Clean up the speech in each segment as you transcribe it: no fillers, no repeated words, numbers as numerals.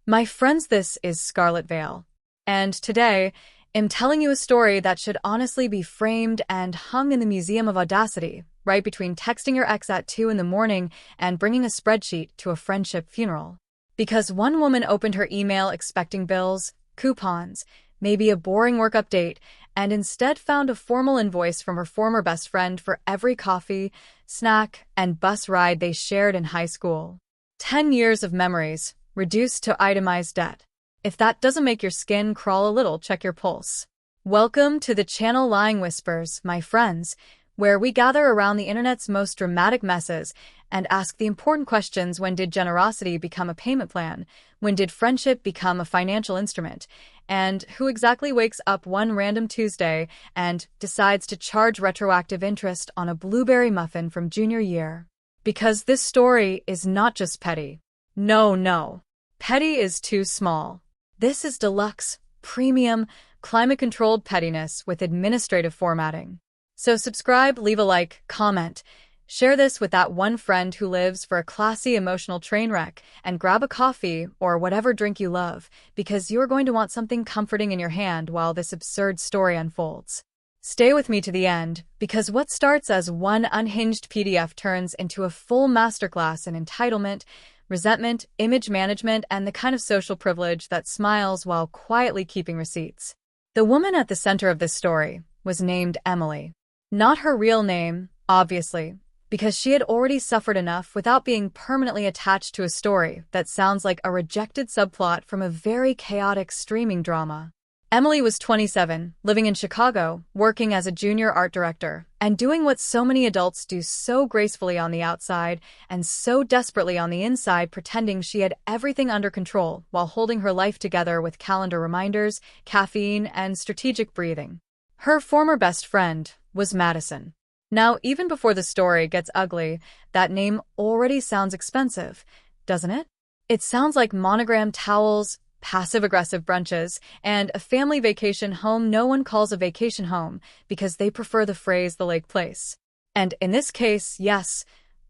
My friends, this is Scarlet Veil, and today I'm telling you a story that should honestly be framed and hung in the Museum of Audacity, right between texting your ex at 2 in the morning and bringing a spreadsheet to a friendship funeral. Because one woman opened her email expecting bills, coupons, maybe a boring work update, and instead found a formal invoice from her former best friend for every coffee, snack, and bus ride they shared in high school. 10 years of memories, reduced to itemized debt. If that doesn't make your skin crawl a little, check your pulse. Welcome to the channel Lying Whispers, my friends, where we gather around the internet's most dramatic messes and ask the important questions: when did generosity become a payment plan? When did friendship become a financial instrument? And who exactly wakes up one random Tuesday and decides to charge retroactive interest on a blueberry muffin from junior year? Because this story is not just petty. No. Petty is too small. This is deluxe, premium, climate-controlled pettiness with administrative formatting. So subscribe, leave a like, comment, share this with that one friend who lives for a classy emotional train wreck, and grab a coffee or whatever drink you love, because you're going to want something comforting in your hand while this absurd story unfolds. Stay with me to the end, because what starts as one unhinged PDF turns into a full masterclass in entitlement, resentment, image management, and the kind of social privilege that smiles while quietly keeping receipts. The woman at the center of this story was named Emily. Not her real name, obviously, because she had already suffered enough without being permanently attached to a story that sounds like a rejected subplot from a very chaotic streaming drama. Emily was 27, living in Chicago, working as a junior art director, and doing what so many adults do so gracefully on the outside and so desperately on the inside, pretending she had everything under control while holding her life together with calendar reminders, caffeine, and strategic breathing. Her former best friend was Madison. Now, even before the story gets ugly, that name already sounds expensive, doesn't it? It sounds like monogrammed towels, passive-aggressive brunches, and a family vacation home no one calls a vacation home because they prefer the phrase the lake place. And in this case, yes,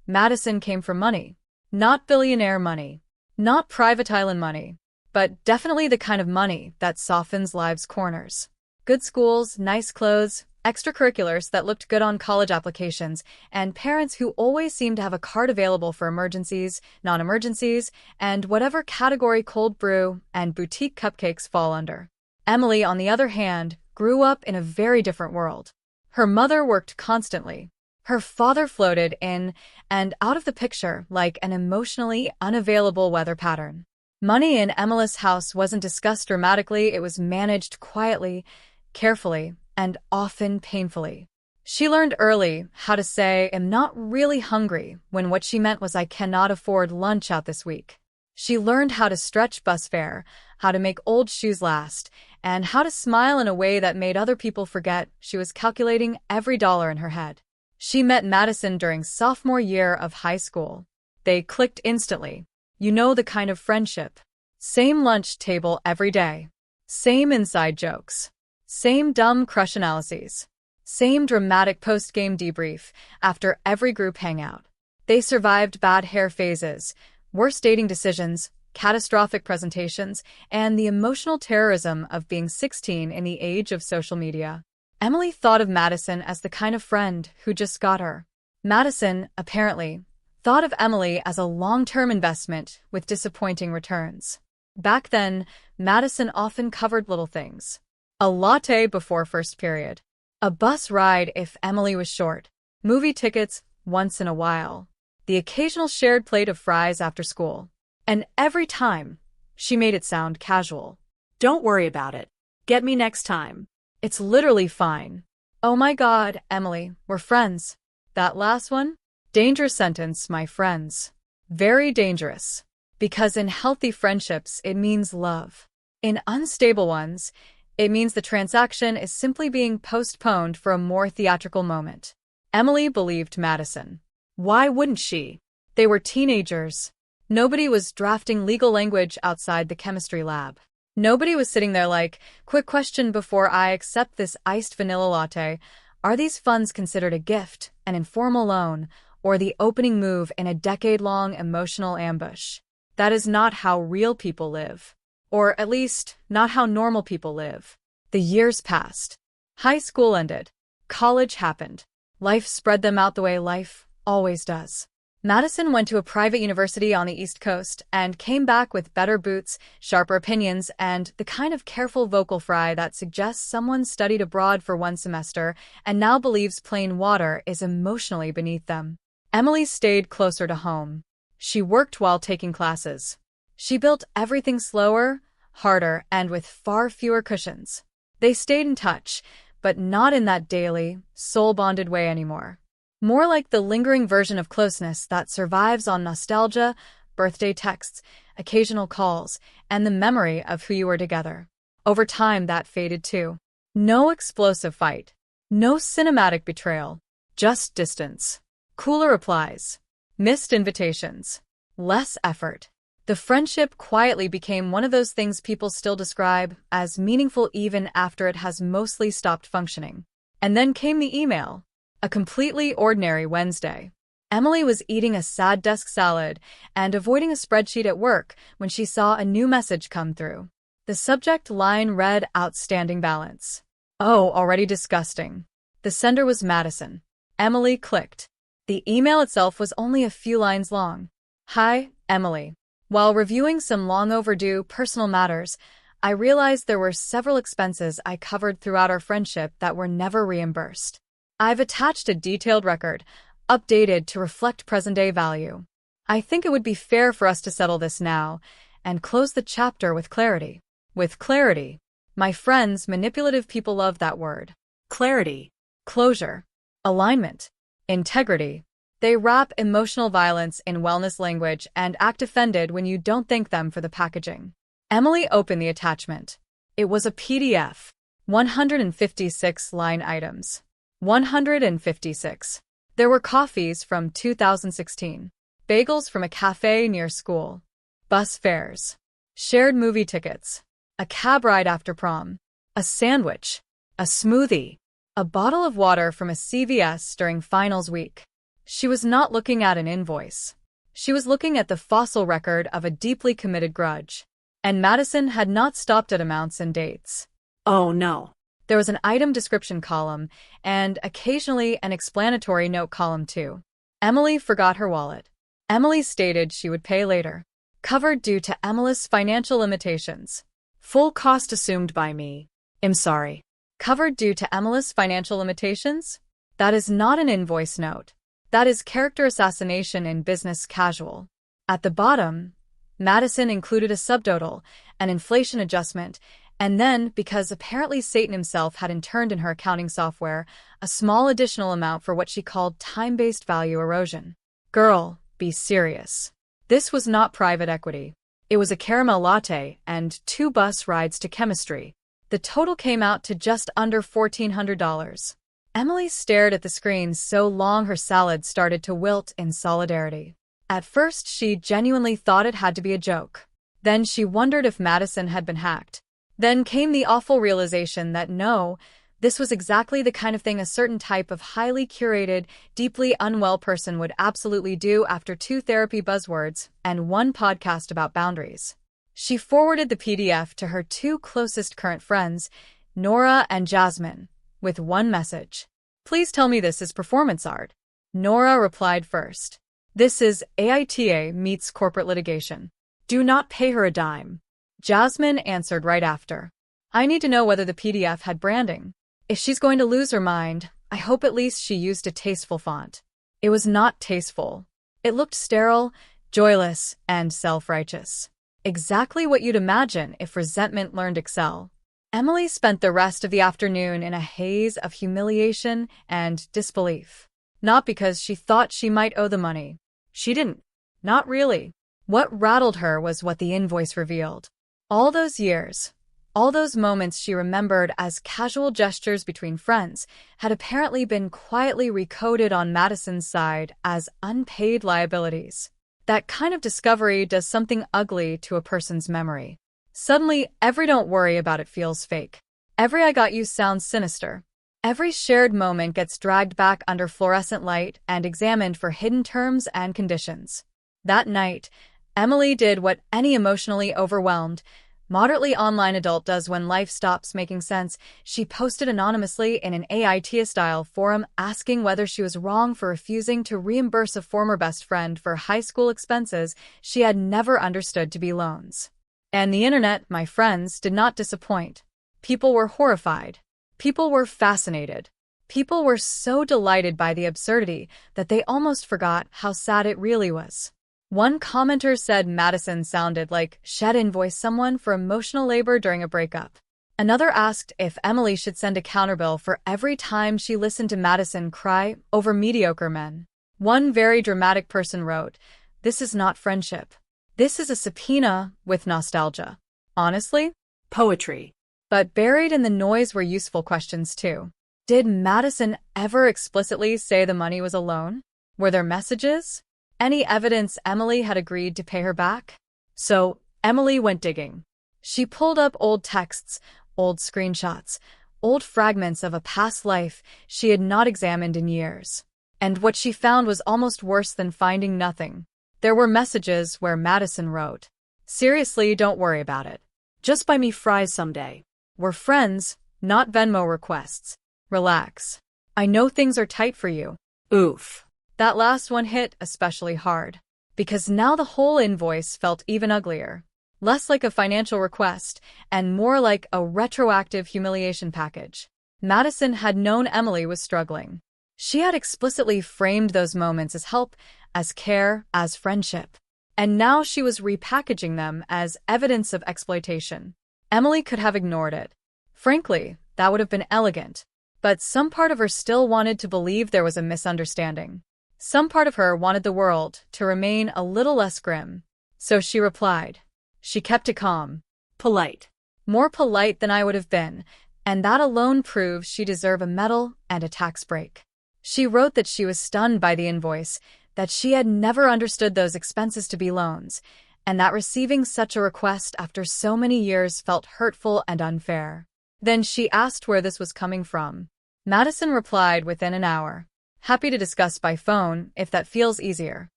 Madison came from money. Not billionaire money. Not private island money. But definitely the kind of money that softens life's corners. Good schools, nice clothes, extracurriculars that looked good on college applications, and parents who always seemed to have a card available for emergencies, non-emergencies, and whatever category cold brew and boutique cupcakes fall under. Emily, on the other hand, grew up in a very different world. Her mother worked constantly. Her father floated in and out of the picture like an emotionally unavailable weather pattern. Money in Emily's house wasn't discussed dramatically, it was managed quietly, carefully, and often painfully. She learned early how to say, "I'm not really hungry," when what she meant was, "I cannot afford lunch out this week." She learned how to stretch bus fare, how to make old shoes last, and how to smile in a way that made other people forget she was calculating every dollar in her head. She met Madison during sophomore year of high school. They clicked instantly. You know, the kind of friendship. Same lunch table every day. Same inside jokes. Same dumb crush analyses. Same dramatic post-game debrief after every group hangout. They survived bad hair phases, worse dating decisions, catastrophic presentations, and the emotional terrorism of being 16 in the age of social media. Emily thought of Madison as the kind of friend who just got her. Madison, apparently, thought of Emily as a long-term investment with disappointing returns. Back then, Madison often covered little things. A latte before first period. A bus ride if Emily was short. Movie tickets once in a while. The occasional shared plate of fries after school. And every time, she made it sound casual. Don't worry about it. Get me next time. It's literally fine. Oh my God, Emily, we're friends. That last one? Dangerous sentence, my friends. Very dangerous. Because in healthy friendships, it means love. In unstable ones, it means the transaction is simply being postponed for a more theatrical moment. Emily believed Madison. Why wouldn't she? They were teenagers. Nobody was drafting legal language outside the chemistry lab. Nobody was sitting there like, "Quick question before I accept this iced vanilla latte. Are these funds considered a gift, an informal loan, or the opening move in a decade-long emotional ambush?" That is not how real people live. Or at least, not how normal people live. The years passed. High school ended. College happened. Life spread them out the way life always does. Madison went to a private university on the East Coast and came back with better boots, sharper opinions, and the kind of careful vocal fry that suggests someone studied abroad for one semester and now believes plain water is emotionally beneath them. Emily stayed closer to home. She worked while taking classes. She built everything slower, harder, and with far fewer cushions. They stayed in touch, but not in that daily, soul-bonded way anymore. More like the lingering version of closeness that survives on nostalgia, birthday texts, occasional calls, and the memory of who you were together. Over time, that faded too. No explosive fight. No cinematic betrayal. Just distance. Cooler replies. Missed invitations. Less effort. The friendship quietly became one of those things people still describe as meaningful even after it has mostly stopped functioning. And then came the email. A completely ordinary Wednesday. Emily was eating a sad desk salad and avoiding a spreadsheet at work when she saw a new message come through. The subject line read outstanding balance. Oh, already disgusting. The sender was Madison. Emily clicked. The email itself was only a few lines long. Hi, Emily. While reviewing some long overdue personal matters, I realized there were several expenses I covered throughout our friendship that were never reimbursed. I've attached a detailed record, updated to reflect present-day value. I think it would be fair for us to settle this now and close the chapter with clarity. With clarity. My friends, manipulative people love that word. Clarity. Closure. Alignment. Integrity. They wrap emotional violence in wellness language and act offended when you don't thank them for the packaging. Emily opened the attachment. It was a PDF. 156 line items. 156. There were coffees from 2016, bagels from a cafe near school, bus fares, shared movie tickets, a cab ride after prom, a sandwich, a smoothie, a bottle of water from a CVS during finals week. She was not looking at an invoice. She was looking at the fossil record of a deeply committed grudge. And Madison had not stopped at amounts and dates. Oh no. There was an item description column, and occasionally an explanatory note column too. Emily forgot her wallet. Emily stated she would pay later. Covered due to Emily's financial limitations. Full cost assumed by me. I'm sorry. Covered due to Emily's financial limitations? That is not an invoice note. That is character assassination in business casual. At the bottom, Madison included a subtotal, an inflation adjustment, and then, because apparently Satan himself had interned in her accounting software, a small additional amount for what she called time-based value erosion. Girl, be serious. This was not private equity. It was a caramel latte and 2 bus rides to chemistry. The total came out to just under $1,400. Emily stared at the screen so long her salad started to wilt in solidarity. At first, she genuinely thought it had to be a joke. Then she wondered if Madison had been hacked. Then came the awful realization that no, this was exactly the kind of thing a certain type of highly curated, deeply unwell person would absolutely do after 2 therapy buzzwords and 1 podcast about boundaries. She forwarded the PDF to her 2 closest current friends, Nora and Jasmine, with 1 message. Please tell me this is performance art. Nora replied first. This is AITA meets corporate litigation. Do not pay her a dime. Jasmine answered right after. I need to know whether the PDF had branding. If she's going to lose her mind, I hope at least she used a tasteful font. It was not tasteful. It looked sterile, joyless, and self-righteous. Exactly what you'd imagine if resentment learned Excel. Emily spent the rest of the afternoon in a haze of humiliation and disbelief. Not because she thought she might owe the money. She didn't. Not really. What rattled her was what the invoice revealed. All those years, all those moments she remembered as casual gestures between friends, had apparently been quietly recoded on Madison's side as unpaid liabilities. That kind of discovery does something ugly to a person's memory. Suddenly, every don't worry about it feels fake. Every I got you sounds sinister. Every shared moment gets dragged back under fluorescent light and examined for hidden terms and conditions. That night, Emily did what any emotionally overwhelmed, moderately online adult does when life stops making sense. She posted anonymously in an AITA-style forum asking whether she was wrong for refusing to reimburse a former best friend for high school expenses she had never understood to be loans. And the internet, my friends, did not disappoint. People were horrified. People were fascinated. People were so delighted by the absurdity that they almost forgot how sad it really was. One commenter said Madison sounded like she'd invoice someone for emotional labor during a breakup. Another asked if Emily should send a counterbill for every time she listened to Madison cry over mediocre men. One very dramatic person wrote, "This is not friendship. This is a subpoena with nostalgia." Honestly, Poetry. but buried in the noise were useful questions too. Did Madison ever explicitly say the money was a loan? Were there messages? Any evidence Emily had agreed to pay her back? So, Emily went digging. She pulled up old texts, old screenshots, old fragments of a past life she had not examined in years. And what she found was almost worse than finding nothing. There were messages where Madison wrote, "Seriously, don't worry about it. Just buy me fries someday. We're friends, not Venmo requests. Relax. I know things are tight for you." Oof. That last one hit especially hard, because now the whole invoice felt even uglier, less like a financial request and more like a retroactive humiliation package. Madison had known Emily was struggling. She had explicitly framed those moments as help, as care, as friendship. And now she was repackaging them as evidence of exploitation. Emily could have ignored it. Frankly, that would have been elegant. But some part of her still wanted to believe there was a misunderstanding. Some part of her wanted the world to remain a little less grim. So she replied. She kept it calm. Polite. More polite than I would have been, and that alone proves she deserved a medal and a tax break. She wrote that she was stunned by the invoice, that she had never understood those expenses to be loans, and that receiving such a request after so many years felt hurtful and unfair. Then she asked where this was coming from. Madison replied within an hour. "Happy to discuss by phone, if that feels easier."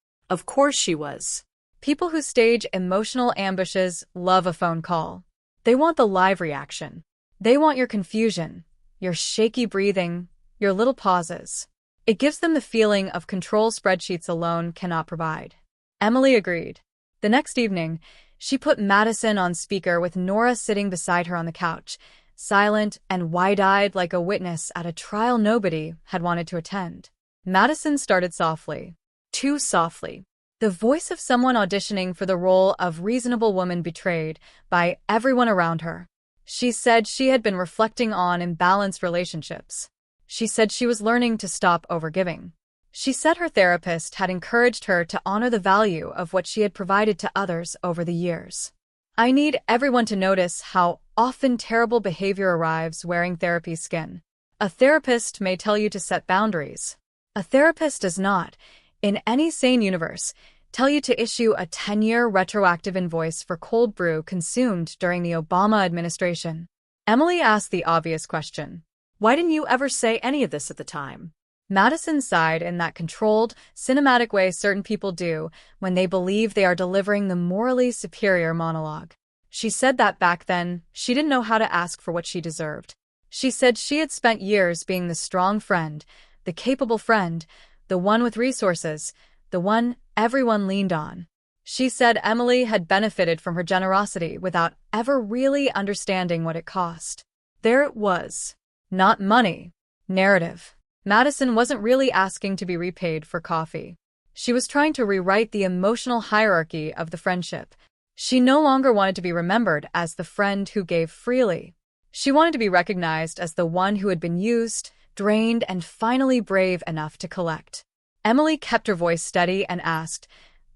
Of course she was. People who stage emotional ambushes love a phone call. They want the live reaction. They want your confusion, your shaky breathing, your little pauses. It gives them the feeling of control spreadsheets alone cannot provide. Emily agreed. The next evening, she put Madison on speaker with Nora sitting beside her on the couch, silent and wide-eyed like a witness at a trial nobody had wanted to attend. Madison started softly. Too softly. The voice of someone auditioning for the role of reasonable woman betrayed by everyone around her. She said she had been reflecting on imbalanced relationships. She said she was learning to stop overgiving. She said her therapist had encouraged her to honor the value of what she had provided to others over the years. I need everyone to notice how often terrible behavior arrives wearing therapy skin. A therapist may tell you to set boundaries. A therapist does not, in any sane universe, tell you to issue a 10-year retroactive invoice for cold brew consumed during the Obama administration. Emily asked the obvious question. Why didn't you ever say any of this at the time? Madison sighed in that controlled, cinematic way certain people do when they believe they are delivering the morally superior monologue. She said that back then, she didn't know how to ask for what she deserved. She said she had spent years being the strong friend, the capable friend, the one with resources, the one everyone leaned on. She said Emily had benefited from her generosity without ever really understanding what it cost. There it was. Not money. Narrative. Madison wasn't really asking to be repaid for coffee. She was trying to rewrite the emotional hierarchy of the friendship. She no longer wanted to be remembered as the friend who gave freely. She wanted to be recognized as the one who had been used, drained, and finally brave enough to collect. Emily kept her voice steady and asked,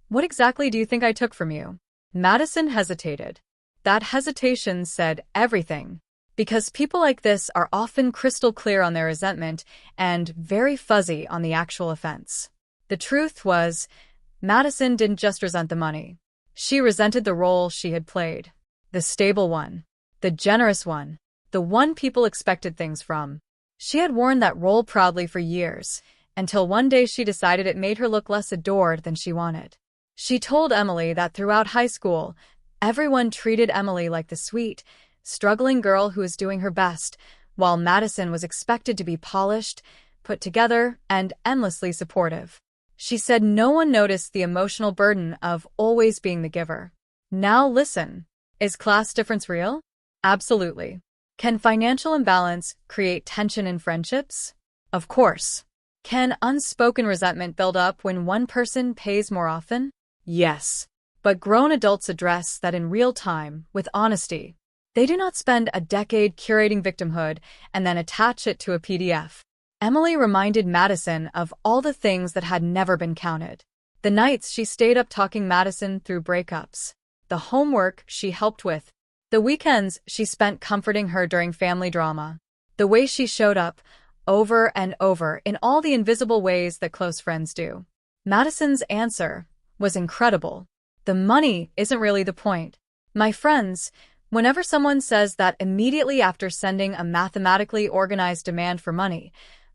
"What exactly do you think I took from you?" Madison hesitated. That hesitation said everything. Because people like this are often crystal clear on their resentment and very fuzzy on the actual offense. The truth was, Madison didn't just resent the money. She resented the role she had played. The stable one. The generous one. The one people expected things from. She had worn that role proudly for years, until one day she decided it made her look less adored than she wanted. She told Emily that throughout high school, everyone treated Emily like the sweet, struggling girl who was doing her best, while Madison was expected to be polished, put together, and endlessly supportive. She said no one noticed the emotional burden of always being the giver. Now listen. Is class difference real? Absolutely. Can financial imbalance create tension in friendships? Of course. Can unspoken resentment build up when one person pays more often? Yes. But grown adults address that in real time, with honesty. They do not spend a decade curating victimhood and then attach it to a PDF. Emily reminded Madison of all the things that had never been counted. The nights she stayed up talking Madison through breakups. The homework she helped with. The weekends she spent comforting her during family drama. The way she showed up, over and over, in all the invisible ways that close friends do. Madison's answer was incredible. The money isn't really the point. My friends, whenever someone says that immediately after sending a mathematically organized demand for money,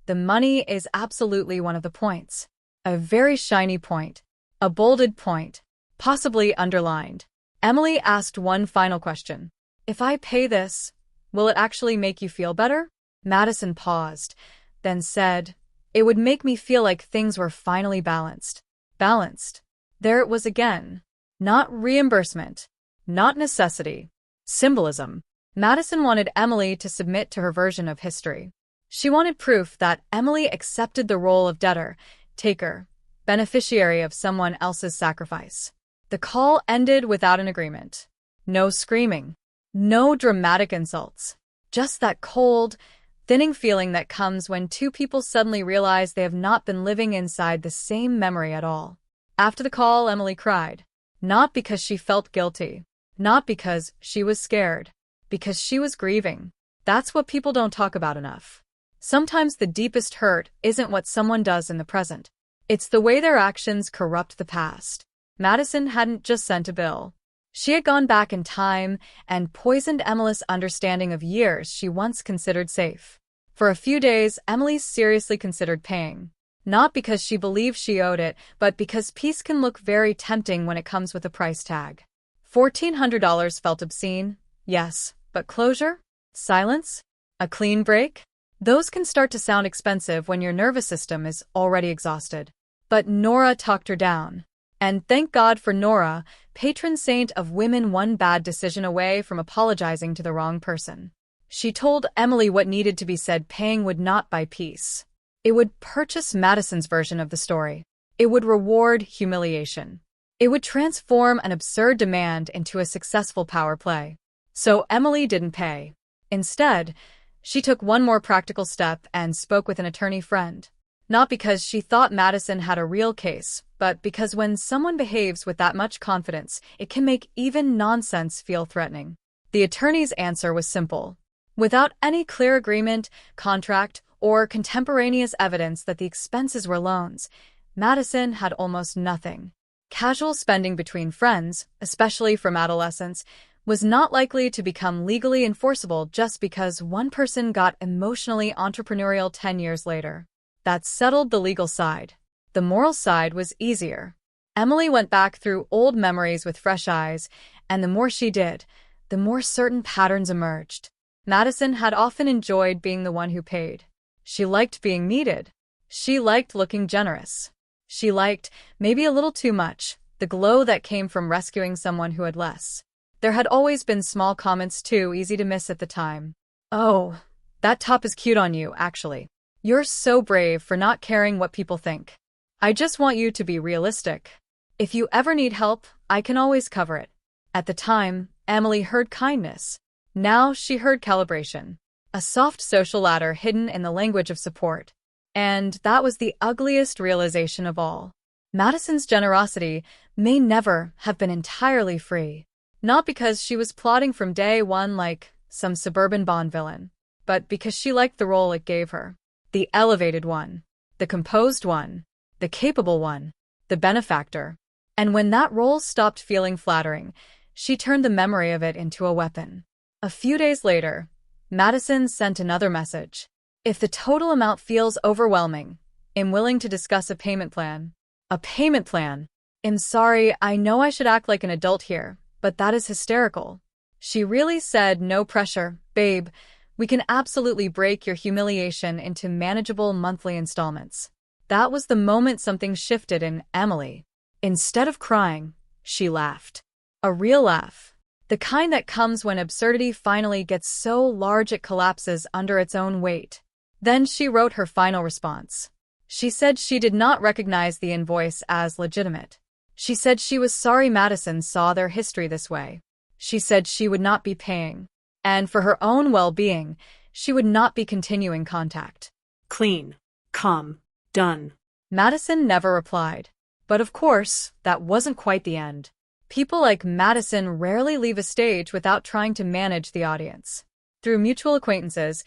the money is absolutely one of the points. A very shiny point. A bolded point. Possibly underlined. Emily asked one final question. If I pay this, will it actually make you feel better? Madison paused, then said, it would make me feel like things were finally balanced. Balanced. There it was again. Not reimbursement. Not necessity. Symbolism. Madison wanted Emily to submit to her version of history. She wanted proof that Emily accepted the role of debtor, taker, beneficiary of someone else's sacrifice. The call ended without an agreement. No screaming. No dramatic insults. Just that cold, thinning feeling that comes when two people suddenly realize they have not been living inside the same memory at all. After the call, Emily cried. Not because she felt guilty. Not because she was scared. Because she was grieving. That's what people don't talk about enough. Sometimes the deepest hurt isn't what someone does in the present. It's the way their actions corrupt the past. Madison hadn't just sent a bill. She had gone back in time and poisoned Emily's understanding of years she once considered safe. For a few days, Emily seriously considered paying. Not because she believed she owed it, but because peace can look very tempting when it comes with a price tag. $1,400 felt obscene, yes, but closure? Silence? A clean break? Those can start to sound expensive when your nervous system is already exhausted. But Nora talked her down. And thank God for Nora, patron saint of women one bad decision away from apologizing to the wrong person. She told Emily what needed to be said. Paying would not buy peace. It would purchase Madison's version of the story. It would reward humiliation. It would transform an absurd demand into a successful power play. So Emily didn't pay. Instead, she took one more practical step and spoke with an attorney friend. Not because she thought Madison had a real case, but because when someone behaves with that much confidence, it can make even nonsense feel threatening. The attorney's answer was simple. Without any clear agreement, contract, or contemporaneous evidence that the expenses were loans, Madison had almost nothing. Casual spending between friends, especially from adolescents, was not likely to become legally enforceable just because one person got emotionally entrepreneurial 10 years later. That settled the legal side. The moral side was easier. Emily went back through old memories with fresh eyes, and the more she did, the more certain patterns emerged. Madison had often enjoyed being the one who paid. She liked being needed. She liked looking generous. She liked, maybe a little too much, the glow that came from rescuing someone who had less. There had always been small comments too easy to miss at the time. Oh, that top is cute on you, actually. You're so brave for not caring what people think. I just want you to be realistic. If you ever need help, I can always cover it. At the time, Emily heard kindness. Now she heard calibration. A soft social ladder hidden in the language of support. And that was the ugliest realization of all. Madison's generosity may never have been entirely free. Not because she was plotting from day one like some suburban Bond villain, but because she liked the role it gave her. The elevated one, the composed one, the capable one, the benefactor. And when that role stopped feeling flattering, she turned the memory of it into a weapon. A few days later, Madison sent another message. If the total amount feels overwhelming, I'm willing to discuss a payment plan. A payment plan. I'm sorry, I know I should act like an adult here, but that is hysterical. She really said, no pressure, babe. We can absolutely break your humiliation into manageable monthly installments. That was the moment something shifted in Emily. Instead of crying, she laughed. A real laugh. The kind that comes when absurdity finally gets so large it collapses under its own weight. Then she wrote her final response. She said she did not recognize the invoice as legitimate. She said she was sorry Madison saw their history this way. She said she would not be paying. And for her own well-being, she would not be continuing contact. Clean. Calm. Done. Madison never replied. But of course, that wasn't quite the end. People like Madison rarely leave a stage without trying to manage the audience. Through mutual acquaintances,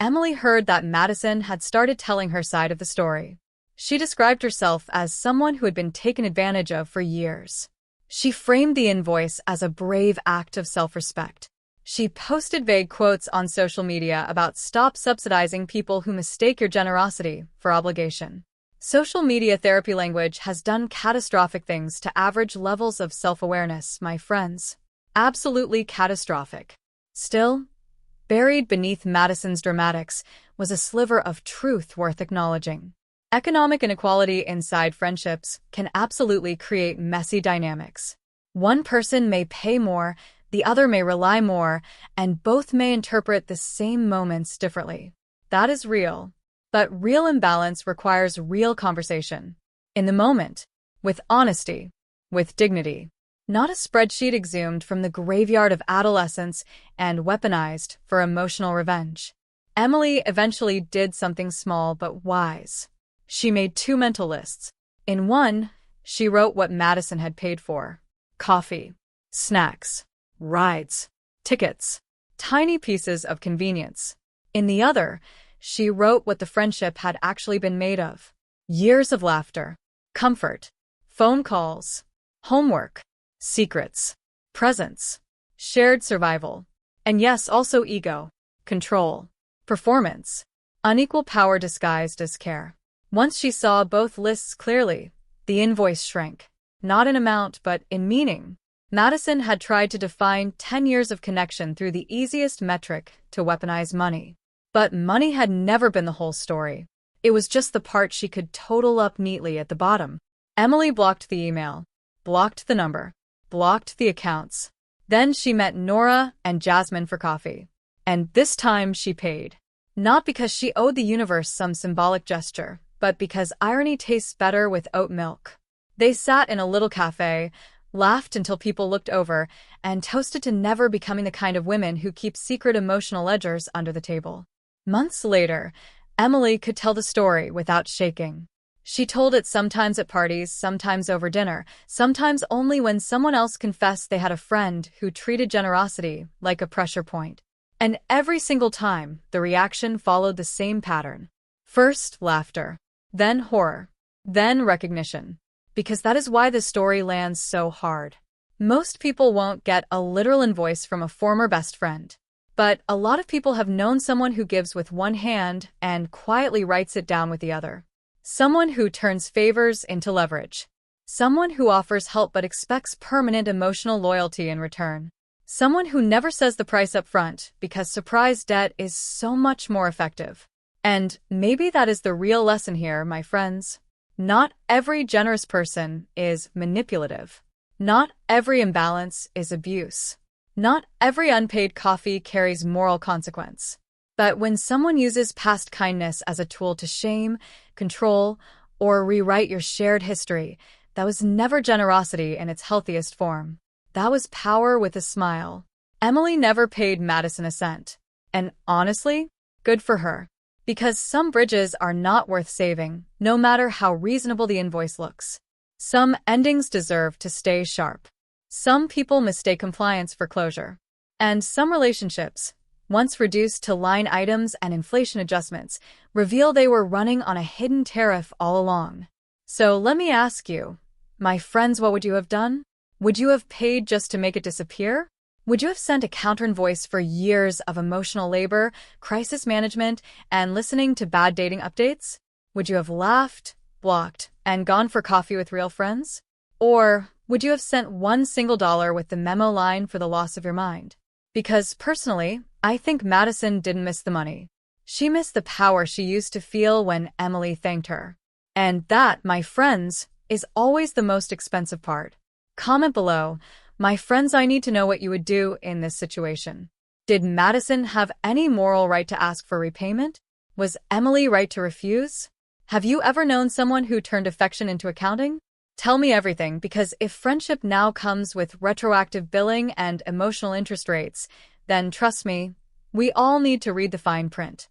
Emily heard that Madison had started telling her side of the story. She described herself as someone who had been taken advantage of for years. She framed the invoice as a brave act of self-respect. She posted vague quotes on social media about "stop subsidizing people who mistake your generosity for obligation." Social media therapy language has done catastrophic things to average levels of self-awareness, my friends. Absolutely catastrophic. Still, buried beneath Madison's dramatics was a sliver of truth worth acknowledging. Economic inequality inside friendships can absolutely create messy dynamics. One person may pay more, the other may rely more, and both may interpret the same moments differently. That is real. But real imbalance requires real conversation. In the moment, with honesty, with dignity. Not a spreadsheet exhumed from the graveyard of adolescence and weaponized for emotional revenge. Emily eventually did something small but wise. She made 2 mental lists. In one, she wrote what Madison had paid for. Coffee, snacks, rides, tickets, tiny pieces of convenience. In the other, she wrote what the friendship had actually been made of. Years of laughter, comfort, phone calls, homework, secrets, presence, shared survival, and yes, also ego, control, performance, unequal power disguised as care. Once she saw both lists clearly, the invoice shrank, not in amount but in meaning. Madison had tried to define 10 years of connection through the easiest metric to weaponize money. But money had never been the whole story. It was just the part she could total up neatly at the bottom. Emily blocked the email, blocked the number, blocked the accounts. Then she met Nora and Jasmine for coffee. And this time she paid. Not because she owed the universe some symbolic gesture, but because irony tastes better with oat milk. They sat in a little cafe, laughed until people looked over, and toasted to never becoming the kind of women who keep secret emotional ledgers under the table. Months later, Emily could tell the story without shaking. She told it sometimes at parties, sometimes over dinner, sometimes only when someone else confessed they had a friend who treated generosity like a pressure point. And every single time, the reaction followed the same pattern. First, laughter. Then horror. Then recognition. Because that is why the story lands so hard. Most people won't get a literal invoice from a former best friend. But a lot of people have known someone who gives with one hand and quietly writes it down with the other. Someone who turns favors into leverage. Someone who offers help but expects permanent emotional loyalty in return. Someone who never says the price up front because surprise debt is so much more effective. And maybe that is the real lesson here, my friends. Not every generous person is manipulative. Not every imbalance is abuse. Not every unpaid coffee carries moral consequence. But when someone uses past kindness as a tool to shame, control, or rewrite your shared history, that was never generosity in its healthiest form. That was power with a smile. Emily never paid Madison a cent. And honestly, good for her. Because some bridges are not worth saving, no matter how reasonable the invoice looks. Some endings deserve to stay sharp. Some people mistake compliance for closure. And some relationships, once reduced to line items and inflation adjustments, reveal they were running on a hidden tariff all along. So let me ask you, my friends, what would you have done? Would you have paid just to make it disappear? Would you have sent a counter-invoice for years of emotional labor, crisis management, and listening to bad dating updates? Would you have laughed, blocked, and gone for coffee with real friends? Or would you have sent $1 with the memo line for the loss of your mind? Because personally, I think Madison didn't miss the money. She missed the power she used to feel when Emily thanked her. And that, my friends, is always the most expensive part. Comment below, my friends, I need to know what you would do in this situation. Did Madison have any moral right to ask for repayment? Was Emily right to refuse? Have you ever known someone who turned affection into accounting? Tell me everything, because if friendship now comes with retroactive billing and emotional interest rates, then trust me, we all need to read the fine print.